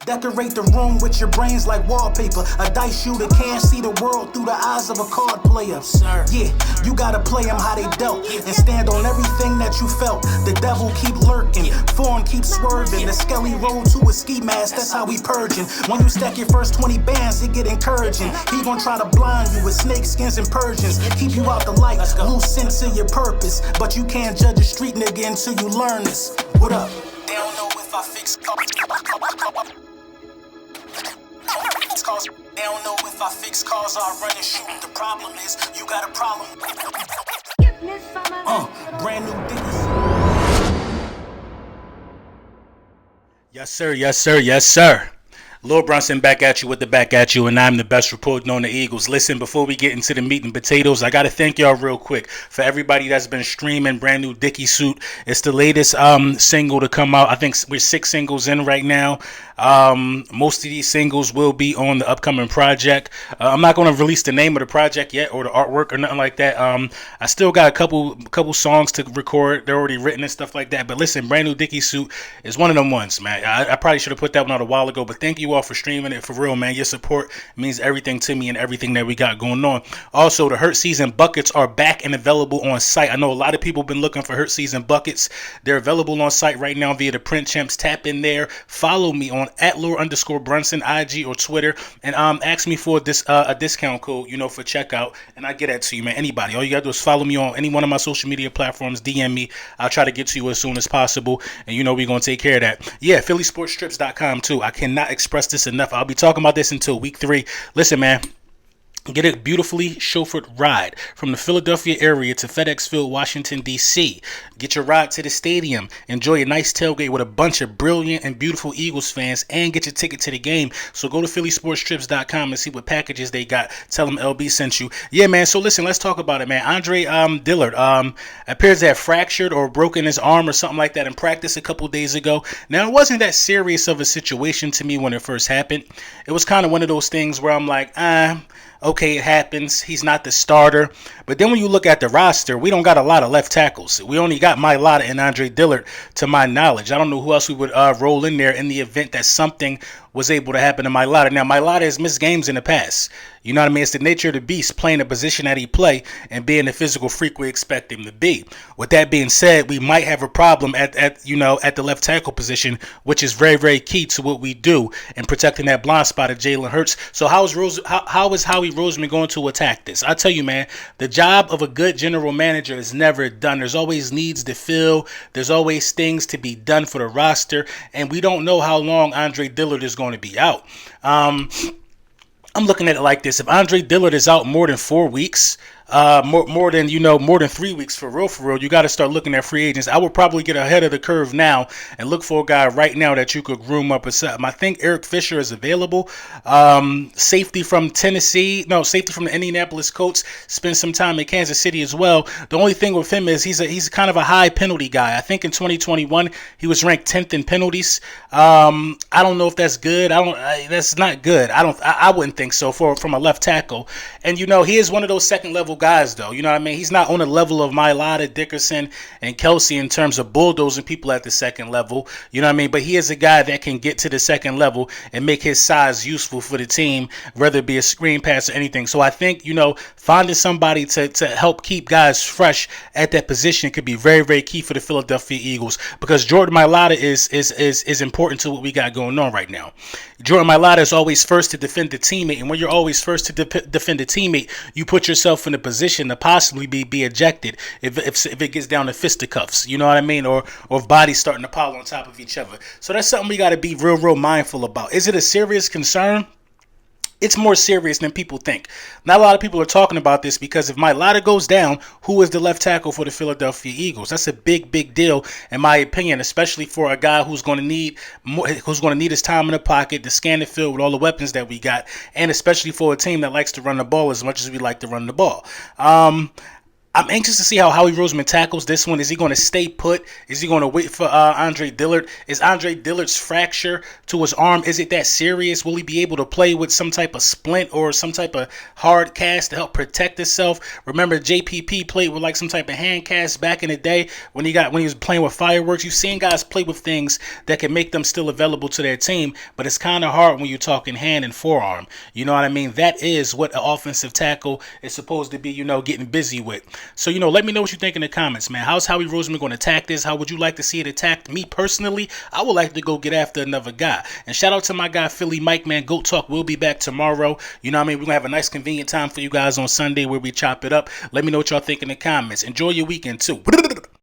Decorate the room with your brains like wallpaper. A dice shooter can't see the world through the eyes of a card player. Yeah, you gotta play them how they dealt and stand on everything that you felt. The devil keep lurking, form keep swerving. The skelly roll to a ski mask, that's how we purging. When you stack your first 20 bands, it get encouraging. He gon' try to blind you with snake skins and Persians. Keep you out the light, lose sense of your purpose. But you can't judge a street nigga until you learn this. What up? They don't know if I fix cars. They don't know if I fix cars or I run and shoot. The problem is, you got a problem. Brand new Dillards. Yes, sir. Yes, sir. Yes, sir. Lil Brunson back at you with the back at you, and I'm the best reporting on the Eagles. Listen, before we get into the meat and potatoes, I got to thank y'all real quick for everybody that's been streaming Brand New Dickie Suit. It's the latest single to come out. I think we're 6 singles in right now. Most of these singles will be on the upcoming project. I'm not going to release the name of the project yet or the artwork or nothing like that. I still got a couple songs to record. They're already written and stuff like that. But listen, Brand New Dickie Suit is one of them ones, man. I probably should have put that one out a while ago, but thank you all for streaming it. For real, man. Your support means everything to me and everything that we got going on. Also, the Hurt Season buckets are back and available on site. I know a lot of people have been looking for Hurt Season buckets. They're available on site right now via the Print Champs. Tap in there. Follow me on @Lure_Brunson, IG or Twitter, and ask me for this a discount code, for checkout, and I get that to you, man. Anybody, all you gotta do is follow me on any one of my social media platforms. DM me. I'll try to get to you as soon as possible, and we're gonna take care of that. Yeah, PhillySportsStrips.com too. I cannot express this enough. I'll be talking about this until week 3. Listen, man. Get a beautifully chauffeured ride from the Philadelphia area to FedEx Field, Washington, D.C. Get your ride to the stadium. Enjoy a nice tailgate with a bunch of brilliant and beautiful Eagles fans, and get your ticket to the game. So go to PhillySportsTrips.com and see what packages they got. Tell them LB sent you. Yeah, man. So listen, let's talk about it, man. Andre Dillard appears to have fractured or broken his arm or something like that in practice a couple days ago. Now, it wasn't that serious of a situation to me when it first happened. It was kind of one of those things where I'm like, okay, it happens. He's not the starter. But then when you look at the roster, we don't got a lot of left tackles. We only got Mailata and Andre Dillard, to my knowledge. I don't know who else we would roll in there in the event that something was able to happen to Mailata. Now, Mailata has missed games in the past. You know what I mean? It's the nature of the beast, playing the position that he play and being the physical freak we expect him to be. With that being said, we might have a problem at the left tackle position, which is very, very key to what we do in protecting that blind spot of Jalen Hurts. So how is Howie Roseman going to attack this? I tell you, man, the job of a good general manager is never done. There's always needs to fill. There's always things to be done for the roster, and we don't know how long Andre Dillard is going to be out. I'm looking at it like this. If Andre Dillard is out more than 4 weeks, more than 3 weeks for real, you got to start looking at free agents. I would probably get ahead of the curve now and look for a guy right now that you could groom up. I think Eric Fisher is available. Safety from the Indianapolis Colts. Spent some time in Kansas City as well. The only thing with him is he's kind of a high penalty guy. I think in 2021 he was ranked 10th in penalties. I don't know if that's good. That's not good. I wouldn't think so from a left tackle. And he is one of those second level guys, though. You know what I mean? He's not on the level of Mailata, Dickerson, and Kelsey in terms of bulldozing people at the second level. You know what I mean? But he is a guy that can get to the second level and make his size useful for the team, whether it be a screen pass or anything. So I think, finding somebody to help keep guys fresh at that position could be very, very key for the Philadelphia Eagles, because Jordan Mailata is important to what we got going on right now. Jordan Mailata is always first to defend the teammate, and when you're always first to defend a teammate, you put yourself in a position to possibly be ejected if it gets down to fisticuffs, you know what I mean, or if bodies starting to pile on top of each other. So that's something we got to be real mindful about. Is it a serious concern? It's more serious than people think. Not a lot of people are talking about this, because if Mailata goes down, who is the left tackle for the Philadelphia Eagles? That's a big deal, in my opinion, especially for a guy who's going to need his time in the pocket to scan the field with all the weapons that we got, and especially for a team that likes to run the ball as much as we like to run the ball. I'm anxious to see how Howie Roseman tackles this one. Is he going to stay put? Is he going to wait for Andre Dillard? Is Andre Dillard's fracture to his arm, is it that serious? Will he be able to play with some type of splint or some type of hard cast to help protect himself? Remember, JPP played with like some type of hand cast back in the day when he was playing with fireworks. You've seen guys play with things that can make them still available to their team, but it's kind of hard when you're talking hand and forearm. You know what I mean? That is what an offensive tackle is supposed to be, getting busy with. So, let me know what you think in the comments, man. How's Howie Roseman going to attack this? How would you like to see it attacked? Me personally, I would like to go get after another guy. And shout out to my guy, Philly Mike, man. Goat Talk will be back tomorrow. You know what I mean? We're going to have a nice, convenient time for you guys on Sunday where we chop it up. Let me know what y'all think in the comments. Enjoy your weekend, too.